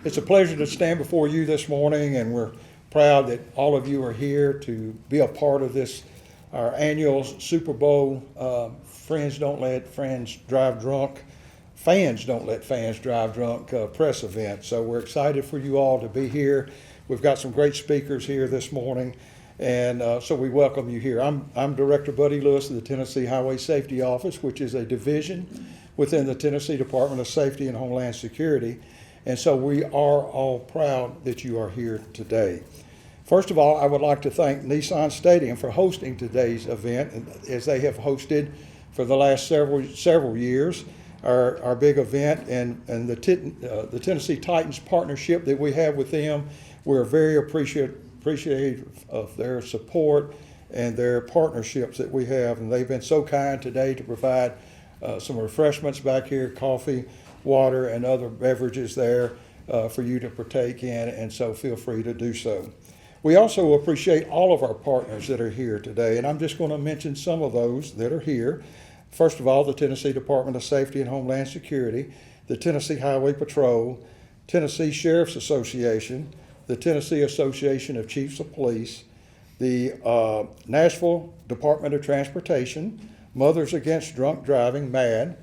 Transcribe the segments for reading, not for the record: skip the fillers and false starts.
It's a pleasure to stand before you this morning, and we're proud that all of you are here to be a part of this, our annual Super Bowl Friends Don't Let Friends Drive Drunk, Fans Don't Let Fans Drive Drunk press event. So we're excited for you all to be here. We've got some great speakers here this morning, and so we welcome you here. I'm Director Buddy Lewis of the Tennessee Highway Safety Office, which is a division within the Tennessee Department of Safety and Homeland Security. And so we are all proud that you are here today. First of all, I would like to thank Nissan Stadium for hosting today's event, as they have hosted for the last several years our big event, and the Tennessee Titans partnership that we have with them. We're very appreciative of their support and their partnerships that we have, and they've been so kind today to provide some refreshments back here, coffee, water, and other beverages there for you to partake in, and so feel free to do so. We also appreciate all of our partners that are here today, and I'm just going to mention some of those that are here. First of all, the Tennessee Department of Safety and Homeland Security, the Tennessee Highway Patrol, Tennessee Sheriff's Association, the Tennessee Association of Chiefs of Police, the Nashville Department of Transportation, Mothers Against Drunk Driving, MAD,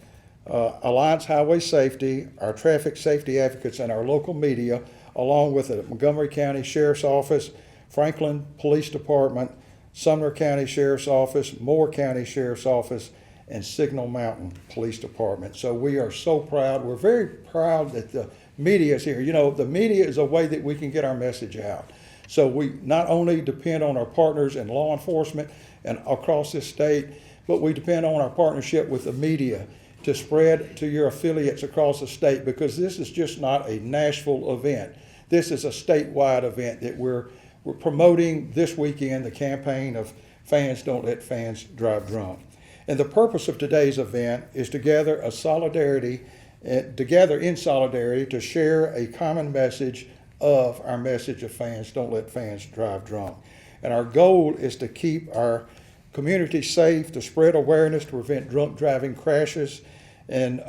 Alliance Highway Safety, our traffic safety advocates, and our local media, along with the Montgomery County Sheriff's Office, Franklin Police Department, Sumner County Sheriff's Office, Moore County Sheriff's Office, and Signal Mountain Police Department. So we are so proud. We're very proud that the media is here. You know, the media is a way that we can get our message out. So we not only depend on our partners in law enforcement and across this state, but we depend on our partnership with the media to spread to your affiliates across the state, because this is just not a Nashville event. This is a statewide event that we're promoting this weekend, the campaign of Fans Don't Let Fans Drive Drunk. And the purpose of today's event is to gather in solidarity to share a common message of our message of Fans Don't Let Fans Drive Drunk. And our goal is to keep our community safe, to spread awareness, to prevent drunk driving crashes, and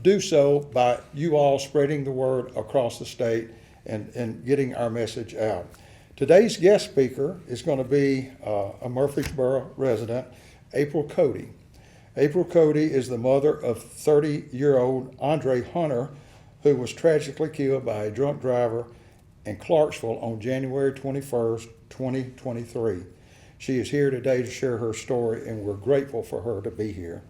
do so by you all spreading the word across the state and getting our message out. Today's guest speaker is going to be a Murfreesboro resident, April Cody. April Cody is the mother of 30-year-old Andre Hunter, who was tragically killed by a drunk driver in Clarksville on January 21st, 2023. She is here today to share her story, and we're grateful for her to be here.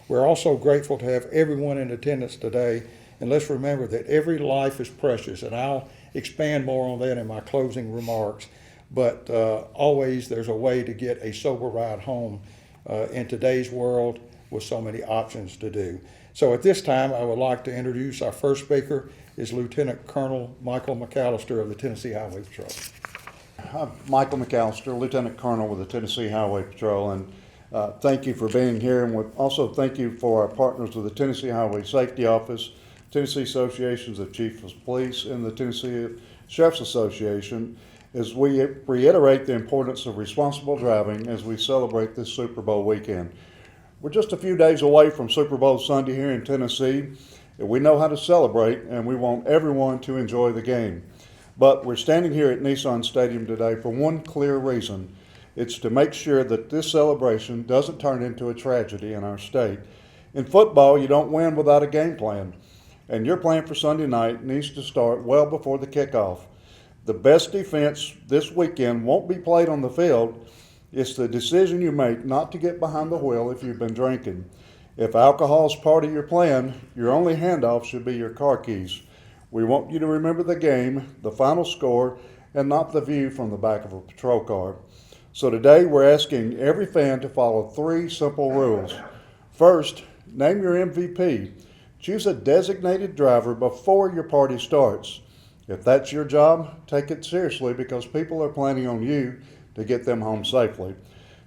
We're also grateful to have everyone in attendance today, and let's remember that every life is precious, and I'll expand more on that in my closing remarks, but always there's a way to get a sober ride home in today's world with so many options to do. So at this time, I would like to introduce our first speaker is Lieutenant Colonel Michael McAlister of the Tennessee Highway Patrol. I'm Michael McAlister, Lieutenant Colonel with the Tennessee Highway Patrol, and thank you for being here, and also thank you for our partners with the Tennessee Highway Safety Office, Tennessee Associations of Chiefs of Police, and the Tennessee Sheriff's Association, as we reiterate the importance of responsible driving as we celebrate this Super Bowl weekend. We're just a few days away from Super Bowl Sunday here in Tennessee, and we know how to celebrate, and we want everyone to enjoy the game. But we're standing here at Nissan Stadium today for one clear reason. It's to make sure that this celebration doesn't turn into a tragedy in our state. In football, you don't win without a game plan, and your plan for Sunday night needs to start well before the kickoff. The best defense this weekend won't be played on the field. It's the decision you make not to get behind the wheel if you've been drinking. If alcohol is part of your plan, your only handoff should be your car keys. We want you to remember the game, the final score, and not the view from the back of a patrol car. So today we're asking every fan to follow 3 simple rules. First, name your MVP. Choose a designated driver before your party starts. If that's your job, take it seriously, because people are planning on you to get them home safely.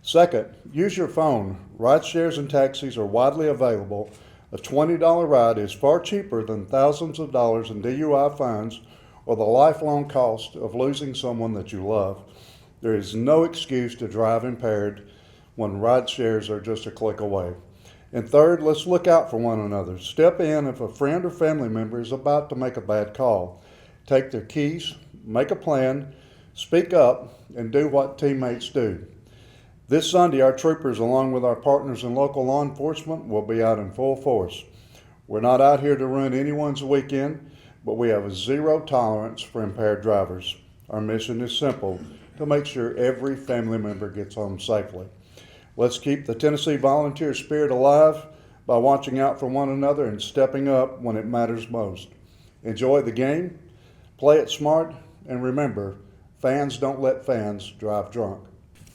Second, use your phone. Ride shares and taxis are widely available. A $20 ride is far cheaper than thousands of dollars in DUI fines or the lifelong cost of losing someone that you love. There is no excuse to drive impaired when ride shares are just a click away. And third, let's look out for one another. Step in if a friend or family member is about to make a bad call. take their keys, make a plan, speak up, and do what teammates do. This Sunday, our troopers, along with our partners in local law enforcement, will be out in full force. We're not out here to ruin anyone's weekend, but we have a zero tolerance for impaired drivers. Our mission is simple, to make sure every family member gets home safely. Let's keep the Tennessee volunteer spirit alive by watching out for one another and stepping up when it matters most. Enjoy the game, play it smart, and remember, fans don't let fans drive drunk.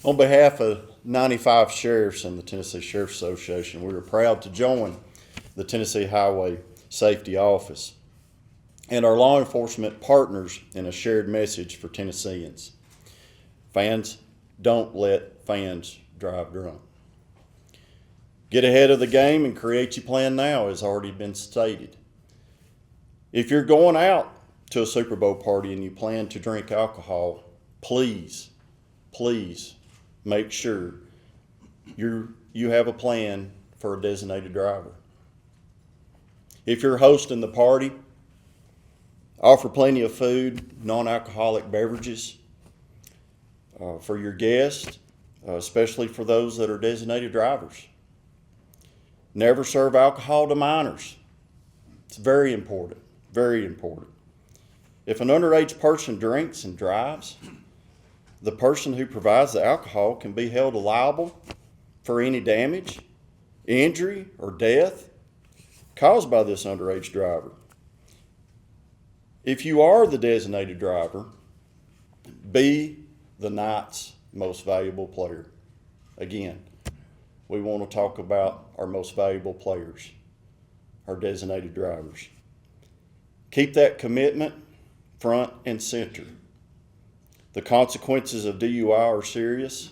On behalf of 95 sheriffs and the Tennessee Sheriff's Association, we are proud to join the Tennessee Highway Safety Office and our law enforcement partners in a shared message for Tennesseans. Fans don't let fans drive drunk. Get ahead of the game and create your plan now, as already been stated. If you're going out to a Super Bowl party and you plan to drink alcohol, please make sure you have a plan for a designated driver. If you're hosting the party, offer plenty of food, non-alcoholic beverages for your guests, especially for those that are designated drivers. Never serve alcohol to minors. It's very important, very important. If an underage person drinks and drives, the person who provides the alcohol can be held liable for any damage, injury, or death caused by this underage driver. If you are the designated driver, be the night's most valuable player. Again, we want to talk about our most valuable players, our designated drivers. Keep that commitment front and center. The consequences of DUI are serious.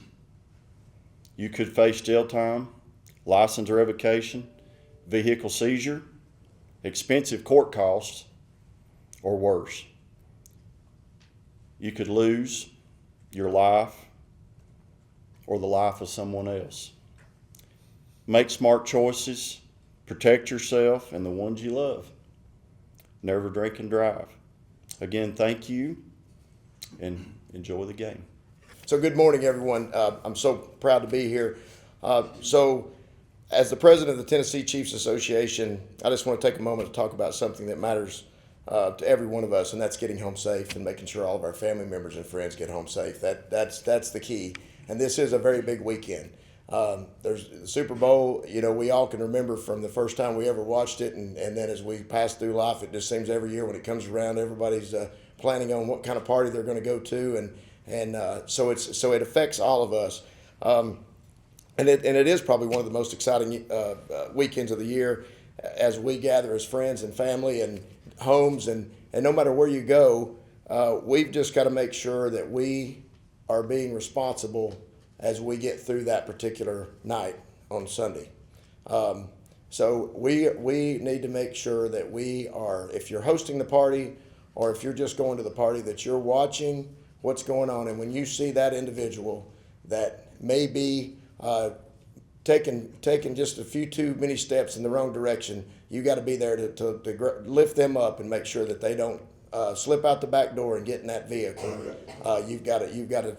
You could face jail time, license revocation, vehicle seizure, expensive court costs, or worse. You could lose your life or the life of someone else. Make smart choices, protect yourself and the ones you love. Never drink and drive. Again, thank you, and enjoy the game. So good morning, everyone. I'm so proud to be here. So as the president of the Tennessee Chiefs Association, I just want to take a moment to talk about something that matters to every one of us, and that's getting home safe and making sure all of our family members and friends get home safe. That's the key. And this is a very big weekend. There's the Super Bowl, we all can remember from the first time we ever watched it, and then as we pass through life, it just seems every year when it comes around, everybody's planning on what kind of party they're going to go to, and so it affects all of us, and it is probably one of the most exciting weekends of the year as we gather as friends and family and homes, and no matter where you go, we've just got to make sure that we are being responsible as we get through that particular night on Sunday. So we need to make sure that we are, if you're hosting the party or if you're just going to the party, that you're watching what's going on. And when you see that individual that may be taking just a few too many steps in the wrong direction, you got to be there to lift them up and make sure that they don't slip out the back door and get in that vehicle. You've got to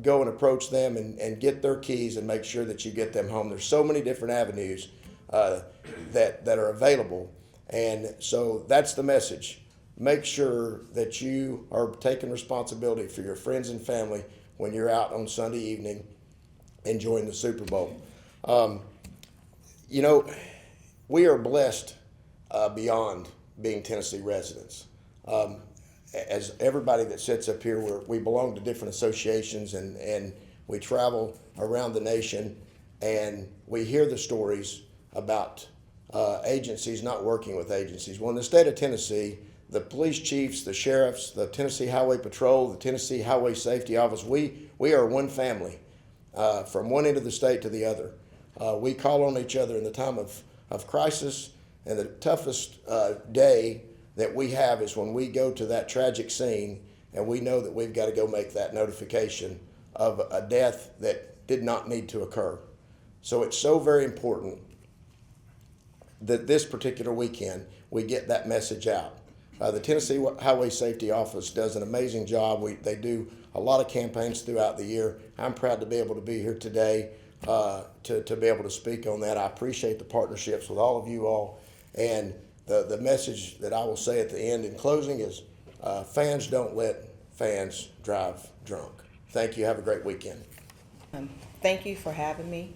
go and approach them and get their keys and make sure that you get them home. There's so many different avenues that are available, and so that's the message. Make sure that you are taking responsibility for your friends and family when you're out on Sunday evening enjoying the Super Bowl. We are blessed beyond being Tennessee residents. As everybody that sits up here, we belong to different associations, and we travel around the nation, and we hear the stories about agencies not working with agencies. Well, in the state of Tennessee, the police chiefs, the sheriffs, the Tennessee Highway Patrol, the Tennessee Highway Safety Office, we are one family from one end of the state to the other. We call on each other in the time of crisis, and the toughest day that we have is when we go to that tragic scene and we know that we've got to go make that notification of a death that did not need to occur. So it's so very important that this particular weekend we get that message out. The Tennessee Highway Safety Office does an amazing job. They do a lot of campaigns throughout the year. I'm proud to be able to be here today to be able to speak on that. I appreciate the partnerships with all of you all. And the message that I will say at the end in closing is fans don't let fans drive drunk. Thank you. Have a great weekend. Thank you for having me.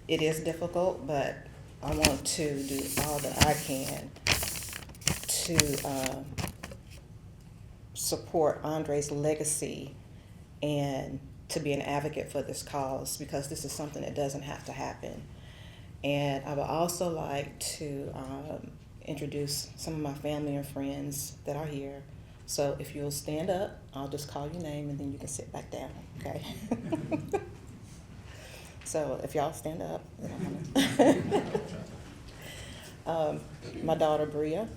It is difficult, but I want to do all that I can to support Andre's legacy and to be an advocate for this cause, because this is something that doesn't have to happen. And I would also like to introduce some of my family and friends that are here. So if you'll stand up, I'll just call your name and then you can sit back down, okay? So if y'all stand up. My daughter Bria,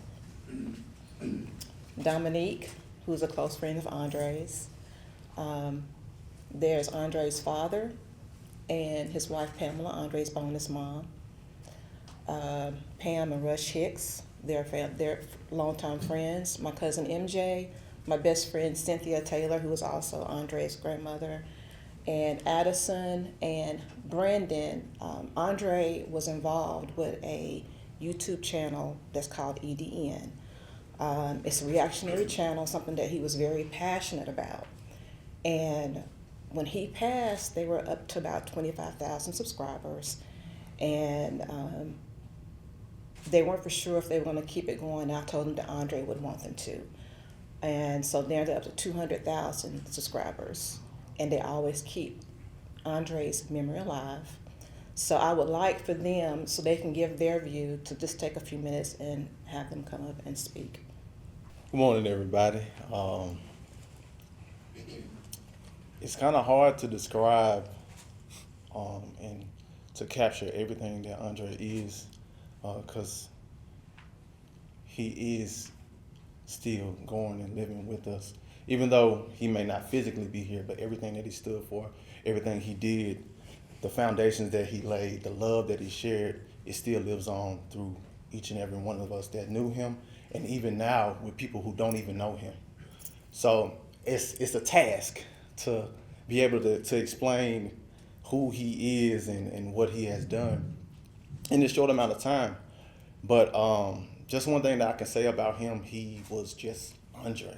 Dominique, who's a close friend of Andre's. There's Andre's father and his wife Pamela, Andre's bonus mom. Pam and Rush Hicks, they're longtime friends. My cousin MJ, my best friend Cynthia Taylor, who is also Andre's grandmother, and Addison and Brandon. Andre was involved with a YouTube channel that's called EDN. It's a reactionary channel, something that he was very passionate about. And when he passed, they were up to about 25,000 subscribers. And they weren't for sure if they were going to keep it going. I told them that Andre would want them to. And so they're up to 200,000 subscribers. And they always keep Andre's memory alive. So I would like for them, so they can give their view, to just take a few minutes and have them come up and speak. Good morning, everybody. It's kind of hard to describe and to capture everything that Andre is, because he is still going and living with us. Even though he may not physically be here, but everything that he stood for, everything he did, the foundations that he laid, the love that he shared, it still lives on through each and every one of us that knew him, and even now with people who don't even know him. So it's a task to be able to explain who he is and what he has done in this short amount of time. But just one thing that I can say about him, he was just Andre.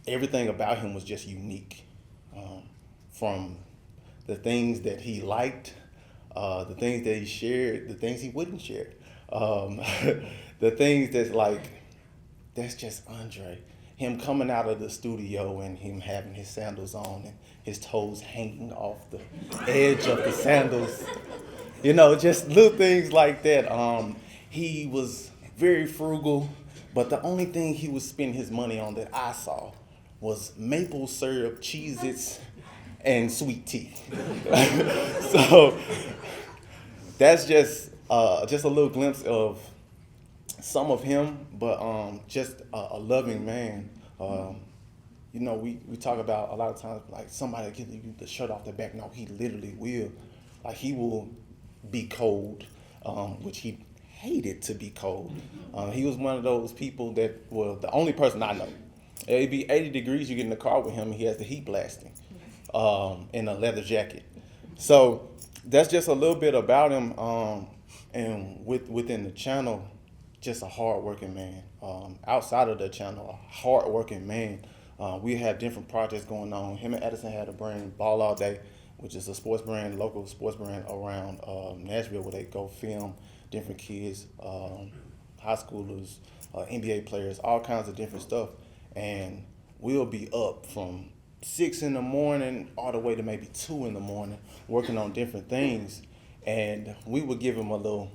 Everything about him was just unique, from the things that he liked, the things that he shared, the things he wouldn't share, the things that's just Andre. Him coming out of the studio and him having his sandals on and his toes hanging off the edge of the sandals, just little things like that. He was very frugal, but the only thing he would spend his money on that I saw was maple syrup, Cheez-Its, and sweet tea. So that's just a little glimpse of some of him, but just a loving man. We talk about a lot of times, like, somebody give you the shirt off the back. No, he literally will. Like, he will be cold, which he hated to be cold. He was one of those people that, well, the only person I know. It'd be 80 degrees, you get in the car with him, and he has the heat blasting in a leather jacket. So that's just a little bit about him. And within the channel, just a hard-working man. Outside of the channel, a hard-working man. We have different projects going on. Him and Edison had a brand, Ball All Day, which is a sports brand, local sports brand around Nashville, where they go film different kids, high schoolers, NBA players, all kinds of different stuff. And we'll be up from 6 in the morning all the way to maybe 2 in the morning working on different things. And we would give him a little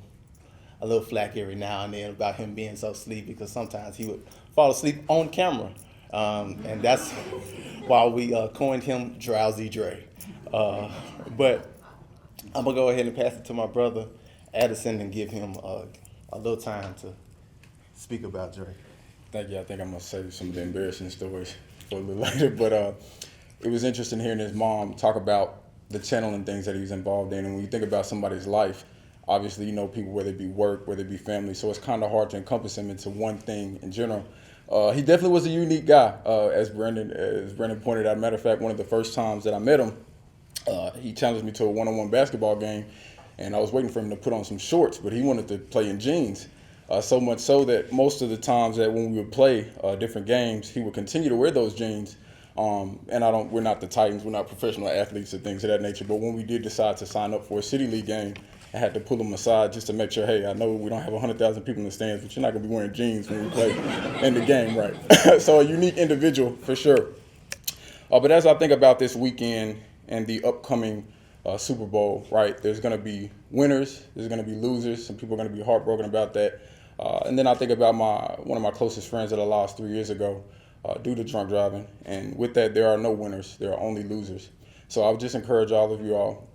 flack every now and then about him being so sleepy, because sometimes he would fall asleep on camera. And that's why we coined him Drowsy Dre. But I'm going to go ahead and pass it to my brother, Addison, and give him a little time to speak about Dre. Thank you. I think I'm going to save some of the embarrassing stories for a little later. But it was interesting hearing his mom talk about the channel and things that he was involved in. And when you think about somebody's life, obviously, you know, people, whether it be work, whether it be family, so it's kind of hard to encompass him into one thing in general. He definitely was a unique guy, as Brendan pointed out. Matter of fact, one of the first times that I met him, he challenged me to a one-on-one basketball game, and I was waiting for him to put on some shorts, but he wanted to play in jeans. So much so that most of the times that when we would play different games, he would continue to wear those jeans. And we're not the Titans, we're not professional athletes or things of that nature. But when we did decide to sign up for a City League game, I had to pull him aside just to make sure, hey, I know we don't have 100,000 people in the stands, but you're not going to be wearing jeans when we play in the game, right? So a unique individual for sure. But as I think about this weekend and the upcoming Super Bowl, right, there's going to be winners, there's going to be losers. Some people are going to be heartbroken about that. And then I think about one of my closest friends that I lost 3 years ago due to drunk driving. And with that, there are no winners. There are only losers. So I would just encourage all of you all.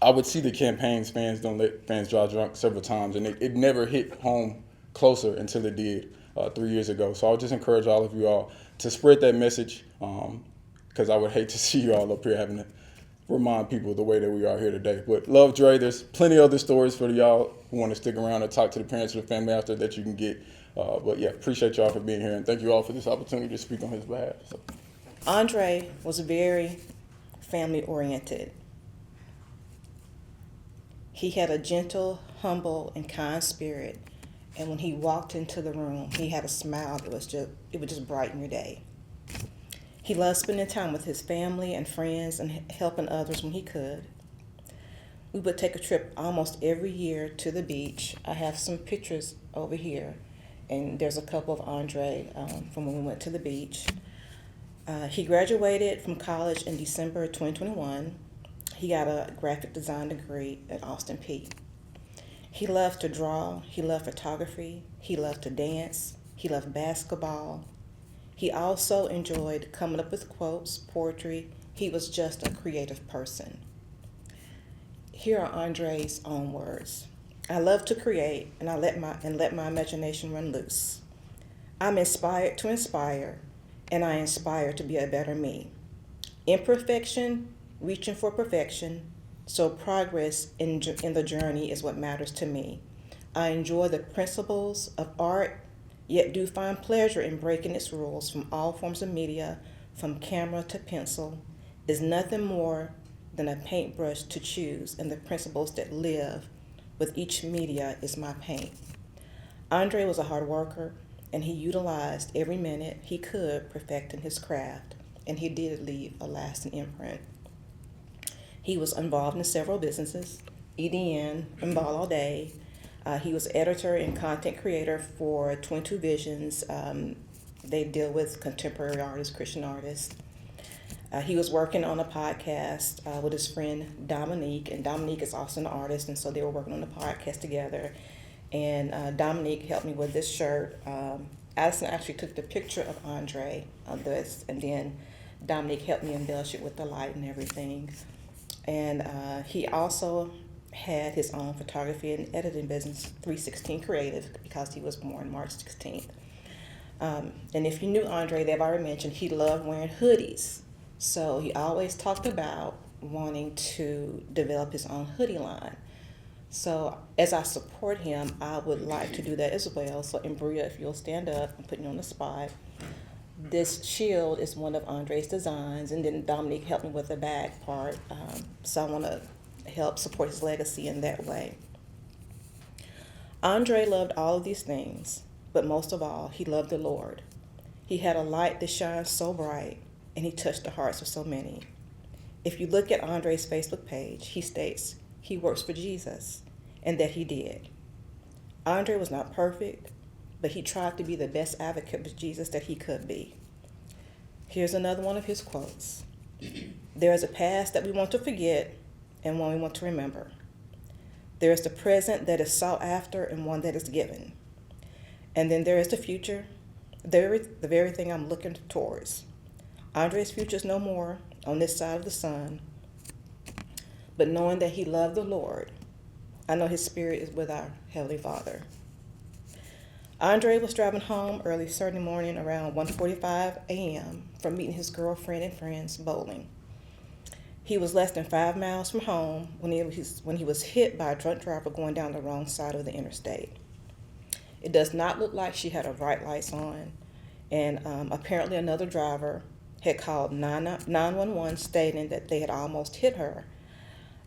I would see the campaigns, fans don't let fans drive drunk, several times, and it never hit home closer until it did 3 years ago. So I would just encourage all of you all to spread that message, because I would hate to see you all up here having to remind people the way that we are here today. But love Dre. There's plenty of other stories for y'all who want to stick around and talk to the parents or the family after that you can get. But yeah, appreciate y'all for being here, and thank you all for this opportunity to speak on his behalf. So. Andre was very family-oriented. He had a gentle, humble, and kind spirit, and when he walked into the room, he had a smile that would just brighten your day. He loved spending time with his family and friends and helping others when he could. We would take a trip almost every year to the beach. I have some pictures over here, and there's a couple of Andre from when we went to the beach. He graduated from college in December 2021. He got a graphic design degree at Austin Peay. He loved to draw. He loved photography. He loved to dance. He loved basketball. He also enjoyed coming up with quotes, poetry. He was just a creative person. Here are Andre's own words. I love to create, and let my imagination run loose. I'm inspired to inspire, and I inspire to be a better me. Imperfection, reaching for perfection, so progress in the journey is what matters to me. I enjoy the principles of art, yet do find pleasure in breaking its rules from all forms of media, from camera to pencil, is nothing more than a paintbrush to choose, and the principles that live with each media is my paint. Andre was a hard worker, and he utilized every minute he could perfecting his craft, and he did leave a lasting imprint. He was involved in several businesses, EDN, and Ball All Day. He was editor and content creator for 22 Visions. They deal with contemporary artists, Christian artists. He was working on a podcast with his friend Dominique, and Dominique is also an artist, and so they were working on the podcast together. And Dominique helped me with this shirt. Addison actually took the picture of Andre on this, and then Dominique helped me embellish it with the light and everything. And he also had his own photography and editing business, 316 Creative, because he was born March 16th. And if you knew Andre, they've already mentioned he loved wearing hoodies. So he always talked about wanting to develop his own hoodie line. So as I support him, I would like to do that as well. So Embria, if you'll stand up, I'm putting you on the spot. This shield is one of Andre's designs, and then Dominique helped me with the back part. So I want to help support his legacy in that way. Andre loved all of these things, but most of all, he loved the Lord. He had a light that shines so bright, and he touched the hearts of so many. If you look at Andre's Facebook page, he states he works for Jesus, and that he did. Andre was not perfect, but he tried to be the best advocate for Jesus that he could be. Here's another one of his quotes. There is a past that we want to forget and one we want to remember. There is the present that is sought after and one that is given. And then there is the future, the very thing I'm looking towards. Andre's future is no more on this side of the sun, but knowing that he loved the Lord, I know his spirit is with our Heavenly Father. Andre was driving home early Saturday morning around 1:45 a.m. from meeting his girlfriend and friends bowling. He was less than 5 miles from home when he was hit by a drunk driver going down the wrong side of the interstate. It does not look like she had her bright lights on, and apparently another driver had called 911 stating that they had almost hit her.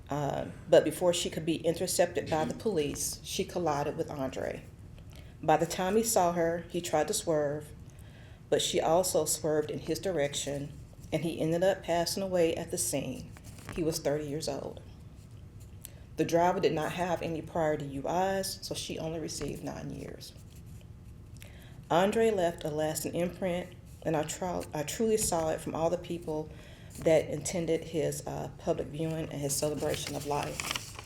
But before she could be intercepted by the police, she collided with Andre. By the time he saw her, he tried to swerve, but she also swerved in his direction, and he ended up passing away at the scene. He was 30 years old. The driver did not have any prior DUIs, so she only received 9 years. Andre left a lasting imprint, and I truly saw it from all the people that attended his public viewing and his celebration of life.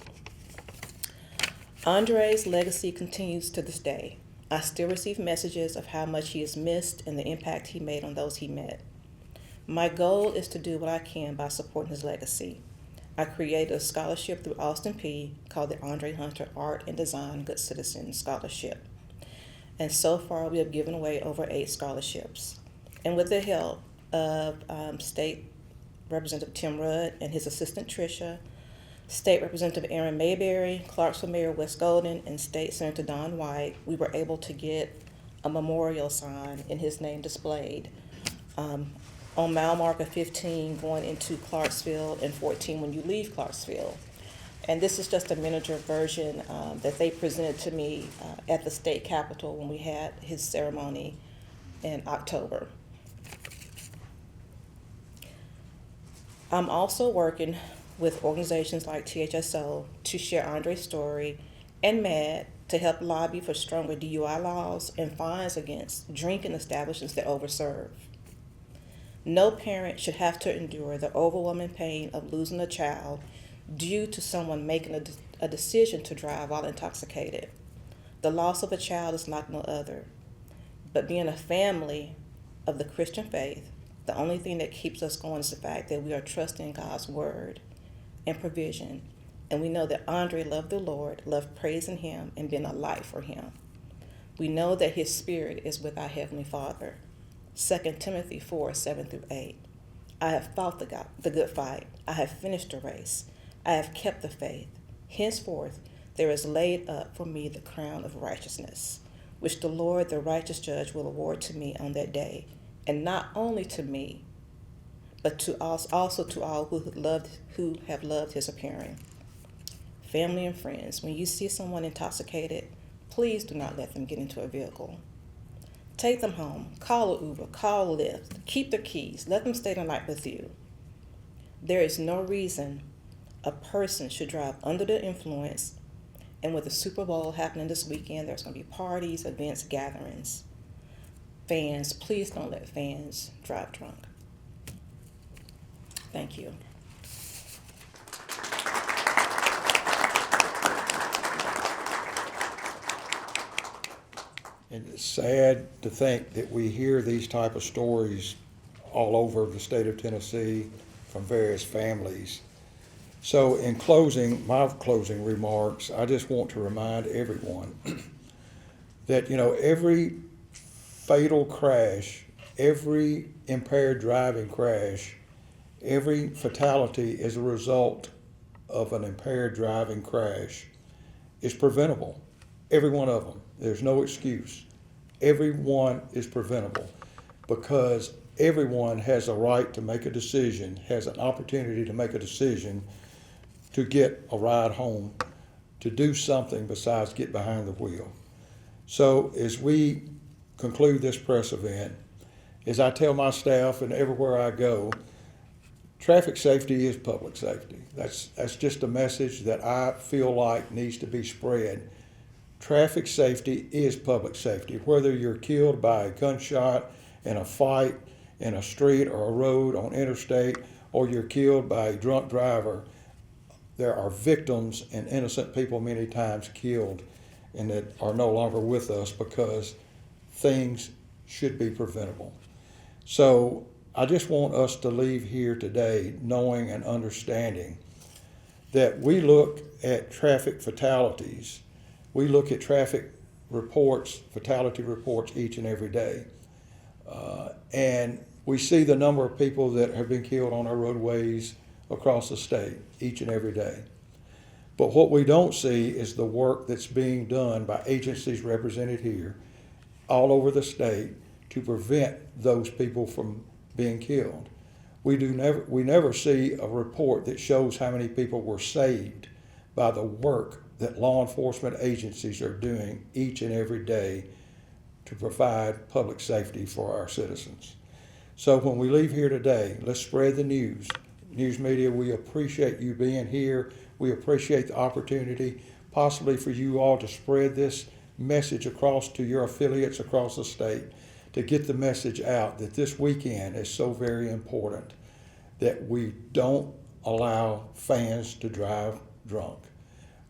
Andre's legacy continues to this day. I still receive messages of how much he is missed and the impact he made on those he met. My goal is to do what I can by supporting his legacy. I created a scholarship through Austin Peay called the Andre Hunter Art and Design Good Citizen Scholarship. And so far we have given away over 8 scholarships. And with the help of State Representative Tim Rudd and his assistant Tricia, State Representative Aaron Mayberry, Clarksville Mayor Wes Golden, and State Senator Don White, we were able to get a memorial sign in his name displayed on mile marker 15 going into Clarksville and 14 when you leave Clarksville. And this is just a miniature version that they presented to me at the state capitol when we had his ceremony in October. I'm also working with organizations like THSO to share Andre's story and MAD to help lobby for stronger DUI laws and fines against drinking establishments that overserve. No parent should have to endure the overwhelming pain of losing a child due to someone making a decision to drive while intoxicated. The loss of a child is like no other. But being a family of the Christian faith, the only thing that keeps us going is the fact that we are trusting God's word and provision. And we know that Andre loved the Lord, loved praising him, and being a light for him. We know that his spirit is with our Heavenly Father. 2 Timothy 4:7-8. I have fought the good fight. I have finished the race. I have kept the faith. Henceforth, there is laid up for me the crown of righteousness, which the Lord, the righteous judge, will award to me on that day. And not only to me, but to us, also to all who have loved his appearing. Family and friends, when you see someone intoxicated, please do not let them get into a vehicle. Take them home, call an Uber, call Lyft, keep their keys, let them stay the night with you. There is no reason a person should drive under the influence, and with the Super Bowl happening this weekend, there's going to be parties, events, gatherings. Fans, please don't let fans drive drunk. Thank you. And it's sad to think that we hear these type of stories all over the state of Tennessee from various families. So in closing, my closing remarks, I just want to remind everyone that, every fatal crash, every impaired driving crash, every fatality as a result of an impaired driving crash is preventable. Every one of them. There's no excuse. Every one is preventable because everyone has a right to make a decision, has an opportunity to make a decision to get a ride home, to do something besides get behind the wheel. So as we conclude this press event, as I tell my staff and everywhere I go, traffic safety is public safety. That's just a message that I feel like needs to be spread. Traffic safety is public safety. Whether you're killed by a gunshot in a fight in a street or a road on interstate, or you're killed by a drunk driver, there are victims and innocent people many times killed and that are no longer with us because things should be preventable. So I just want us to leave here today knowing and understanding that we look at traffic fatalities, we look at traffic reports, fatality reports each and every day. And we see the number of people that have been killed on our roadways across the state each and every day. But what we don't see is the work that's being done by agencies represented here all over the state to prevent those people from being killed. We never see a report that shows how many people were saved by the work that law enforcement agencies are doing each and every day to provide public safety for our citizens. So when we leave here today, let's spread the news. News media, we appreciate you being here. We appreciate the opportunity possibly for you all to spread this message across to your affiliates across the state, to get the message out that this weekend is so very important, that we don't allow fans to drive drunk.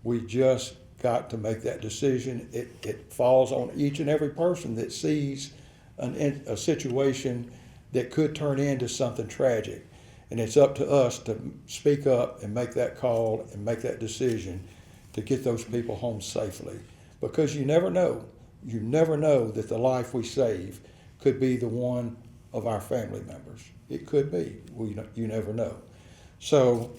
We just got to make that decision. It falls on each and every person that sees a situation that could turn into something tragic. And it's up to us to speak up and make that call and make that decision to get those people home safely. Because you never know that the life we save could be the one of our family members. It could be. You never know. So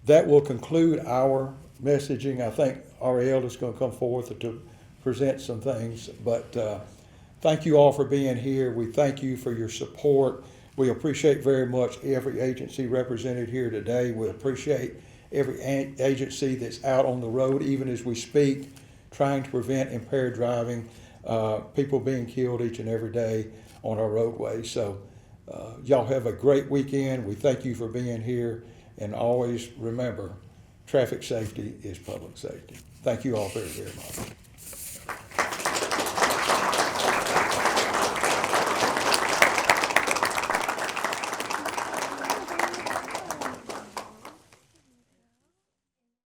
that will conclude our messaging. I think Ariel is going to come forth to present some things. But thank you all for being here. We thank you for your support. We appreciate very much every agency represented here today. We appreciate every agency that's out on the road, even as we speak, trying to prevent impaired driving, people being killed each and every day on our roadways. So y'all have a great weekend. We thank you for being here. And always remember, traffic safety is public safety. Thank you all very, very much.